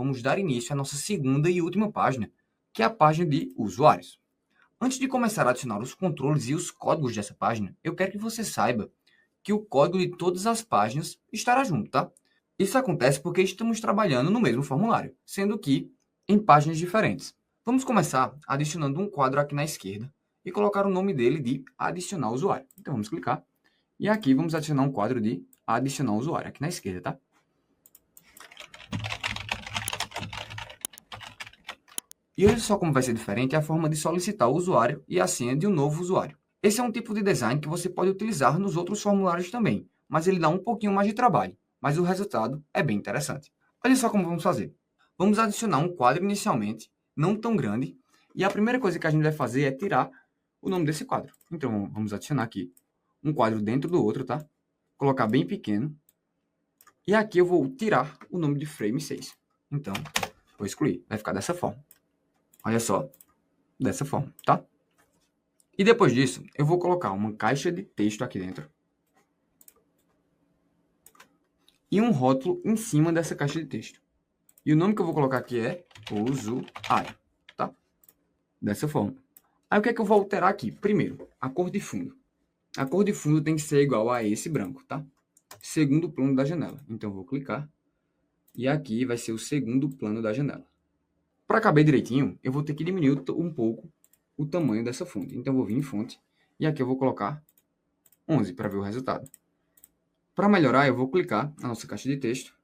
vamos dar início à nossa segunda e última página, que é a página de usuários. Antes de começar a adicionar os controles e os códigos dessa página, eu quero que você saiba que o código de todas as páginas estará junto, tá? Isso acontece porque estamos trabalhando no mesmo formulário, sendo que em páginas diferentes. Vamos começar adicionando um quadro aqui na esquerda e colocar o nome dele de adicionar usuário. Então vamos clicar e aqui vamos adicionar um quadro de adicionar usuário aqui na esquerda, tá? E olha só como vai ser diferente a forma de solicitar o usuário e a senha de um novo usuário. Esse é um tipo de design que você pode utilizar nos outros formulários também, mas ele dá um pouquinho mais de trabalho, mas o resultado é bem interessante. Olha só como vamos fazer. Vamos adicionar um quadro inicialmente, não tão grande, e a primeira coisa que a gente vai fazer é tirar o nome desse quadro. Então vamos adicionar aqui um quadro dentro do outro, tá? Colocar bem pequeno. E aqui eu vou tirar o nome de frame 6. Então, vou excluir. Vai ficar dessa forma. Olha só, dessa forma, tá? E depois disso, eu vou colocar uma caixa de texto aqui dentro. E um rótulo em cima dessa caixa de texto. E o nome que eu vou colocar aqui é usuário, tá? Dessa forma. Aí o que é que eu vou alterar aqui? Primeiro, a cor de fundo. A cor de fundo tem que ser igual a esse branco, tá? Segundo plano da janela. Então eu vou clicar. E aqui vai ser o segundo plano da janela. Para caber direitinho, eu vou ter que diminuir um pouco o tamanho dessa fonte. Então eu vou vir em fonte. E aqui eu vou colocar 11 para ver o resultado. Para melhorar, eu vou clicar na nossa caixa de texto.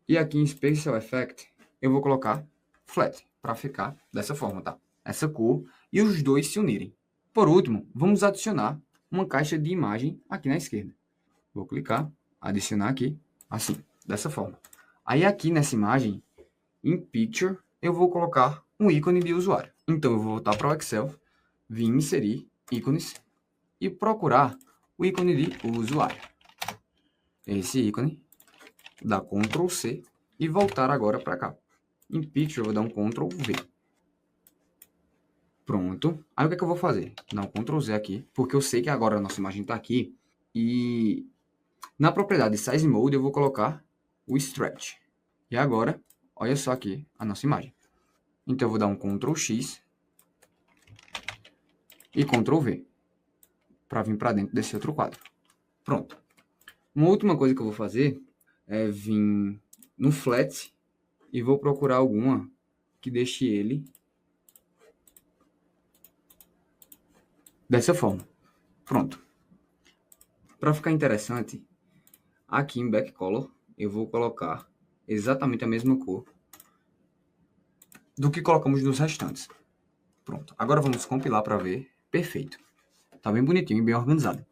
E aqui em Special Effect, eu vou colocar Flat, para ficar dessa forma, tá? Essa cor e os dois se unirem. Por último, vamos adicionar uma caixa de imagem aqui na esquerda. Vou clicar, adicionar aqui, assim, dessa forma. Aí aqui nessa imagem, em Picture, eu vou colocar um ícone de usuário. Então eu vou voltar para o Excel, vir inserir ícones e procurar o ícone de usuário. Esse ícone, dar Ctrl C e voltar agora para cá. Em Picture eu vou dar um Ctrl V. Pronto. Aí o que é que eu vou fazer? Dar um Ctrl Z aqui, porque eu sei que agora a nossa imagem está aqui. E na propriedade Size Mode eu vou colocar o Stretch. E agora, olha só aqui a nossa imagem. Então eu vou dar um Ctrl X e Ctrl V para vir para dentro desse outro quadro. Pronto. Uma última coisa que eu vou fazer é vir no Flat e vou procurar alguma que deixe ele dessa forma. Pronto. Para ficar interessante, aqui em Back Color eu vou colocar exatamente a mesma cor do que colocamos nos restantes. Pronto. Agora vamos compilar para ver. Perfeito. Tá bem bonitinho e bem organizado.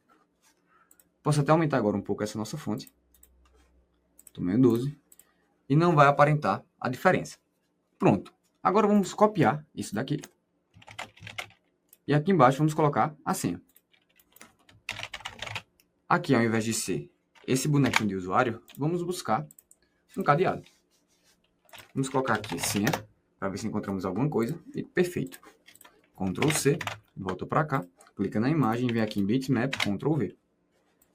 Posso até aumentar agora um pouco essa nossa fonte. Tamanho 12. E não vai aparentar a diferença. Pronto. Agora vamos copiar isso daqui. E aqui embaixo vamos colocar a senha. Aqui, ao invés de ser esse bonequinho de usuário, vamos buscar um cadeado. Vamos colocar aqui senha, para ver se encontramos alguma coisa. E perfeito. Ctrl C, volta para cá, clica na imagem, vem aqui em Bitmap, Ctrl V.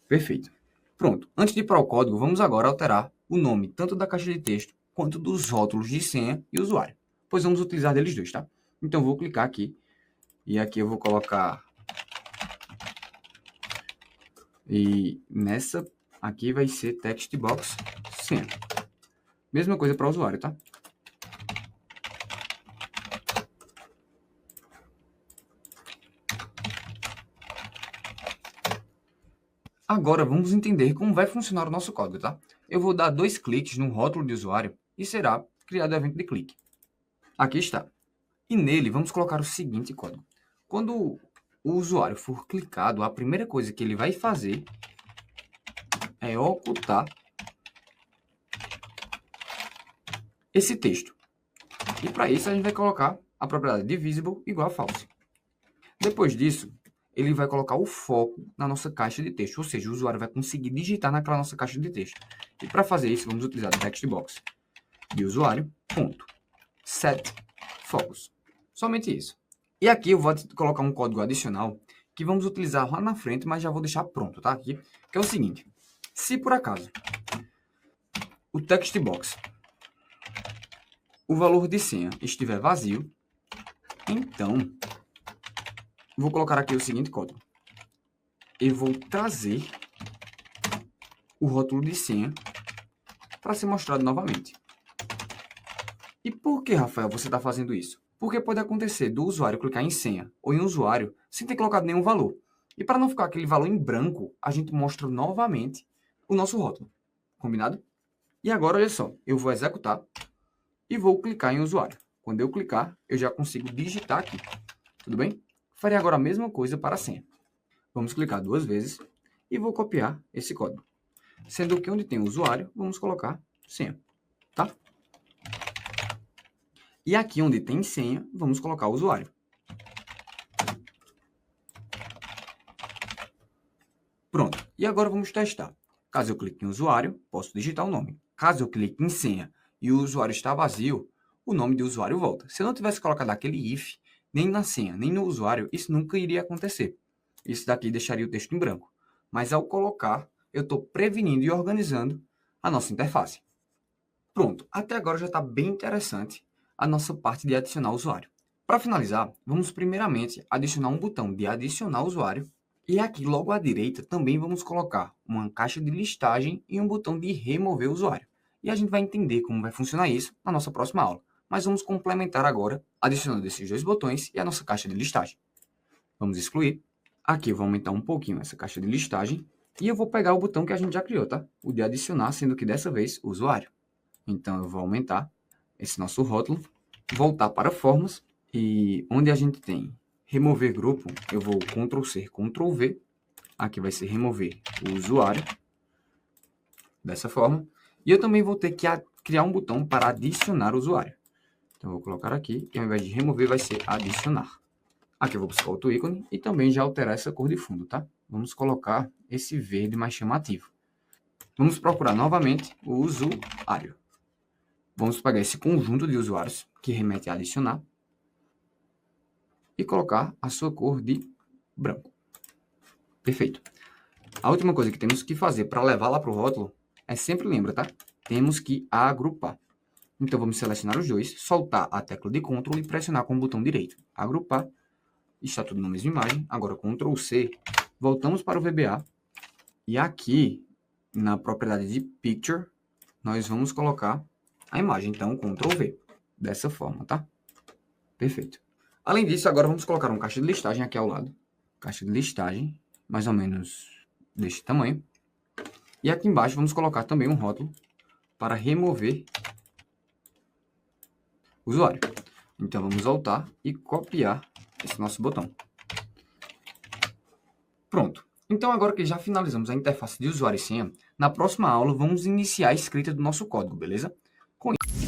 Perfeito. Pronto. Antes de ir para o código, vamos agora alterar o nome tanto da caixa de texto quanto dos rótulos de senha e usuário. Pois vamos utilizar deles dois, tá? Então vou clicar aqui e aqui eu vou colocar... E nessa aqui vai ser text box senha. Mesma coisa para o usuário, tá? Agora vamos entender como vai funcionar o nosso código, tá? Eu vou dar 2 cliques no rótulo de usuário e será criado o evento de clique. Aqui está. E nele vamos colocar o seguinte código. Quando o usuário for clicado, a primeira coisa que ele vai fazer é ocultar esse texto. E para isso a gente vai colocar a propriedade de visible igual a false. Depois disso, ele vai colocar o foco na nossa caixa de texto, ou seja, o usuário vai conseguir digitar naquela nossa caixa de texto. E para fazer isso, vamos utilizar o text box de usuário, ponto, set focus. Somente isso. E aqui eu vou colocar um código adicional que vamos utilizar lá na frente, mas já vou deixar pronto, tá? Aqui, que é o seguinte. Se por acaso o text box, o valor de senha estiver vazio, então vou colocar aqui o seguinte código. Eu vou trazer o rótulo de senha para ser mostrado novamente. E por que, Rafael, você está fazendo isso? Porque pode acontecer do usuário clicar em senha ou em usuário sem ter colocado nenhum valor. E para não ficar aquele valor em branco, a gente mostra novamente o nosso rótulo. Combinado? E agora, olha só, eu vou executar e vou clicar em usuário. Quando eu clicar, eu já consigo digitar aqui. Tudo bem? Farei agora a mesma coisa para a senha. Vamos clicar 2 vezes e vou copiar esse código. Sendo que onde tem o usuário, vamos colocar senha, tá? E aqui onde tem senha, vamos colocar o usuário. Pronto. E agora vamos testar. Caso eu clique em usuário, posso digitar o nome. Caso eu clique em senha e o usuário está vazio, o nome do usuário volta. Se eu não tivesse colocado aquele if, nem na senha, nem no usuário, isso nunca iria acontecer. Isso daqui deixaria o texto em branco. Mas ao colocar, eu estou prevenindo e organizando a nossa interface. Pronto. Até agora já está bem interessante a nossa parte de adicionar usuário. Para finalizar, vamos primeiramente adicionar um botão de adicionar usuário. E aqui logo à direita também vamos colocar uma caixa de listagem e um botão de remover usuário. E a gente vai entender como vai funcionar isso na nossa próxima aula. Mas vamos complementar agora adicionando esses 2 botões e a nossa caixa de listagem. Vamos excluir. Aqui eu vou aumentar um pouquinho essa caixa de listagem. E eu vou pegar o botão que a gente já criou, tá? O de adicionar, sendo que dessa vez o usuário. Então eu vou aumentar esse nosso rótulo, voltar para formas e onde a gente tem remover grupo, eu vou Ctrl+C, Ctrl+V. Aqui vai ser remover o usuário, dessa forma. E eu também vou ter que criar um botão para adicionar o usuário. Então, eu vou colocar aqui, e ao invés de remover, vai ser adicionar. Aqui eu vou buscar outro ícone e também já alterar essa cor de fundo, tá? Vamos colocar esse verde mais chamativo. Vamos procurar novamente o usuário. Vamos pegar esse conjunto de usuários, que remete a adicionar, e colocar a sua cor de branco. Perfeito. A última coisa que temos que fazer para levar lá para o rótulo é sempre, lembra, tá? Temos que agrupar. Então, vamos selecionar os 2, soltar a tecla de Ctrl e pressionar com o botão direito. Agrupar. Está tudo na mesma imagem. Agora, Ctrl+C. Voltamos para o VBA. E aqui, na propriedade de Picture, nós vamos colocar a imagem. Então, Ctrl+V. Dessa forma, tá? Perfeito. Além disso, agora vamos colocar uma caixa de listagem aqui ao lado. Caixa de listagem, mais ou menos deste tamanho. E aqui embaixo vamos colocar também um rótulo para remover o usuário. Então vamos voltar e copiar esse nosso botão. Pronto. Então agora que já finalizamos a interface de usuário e senha, na próxima aula vamos iniciar a escrita do nosso código, beleza? Com isso...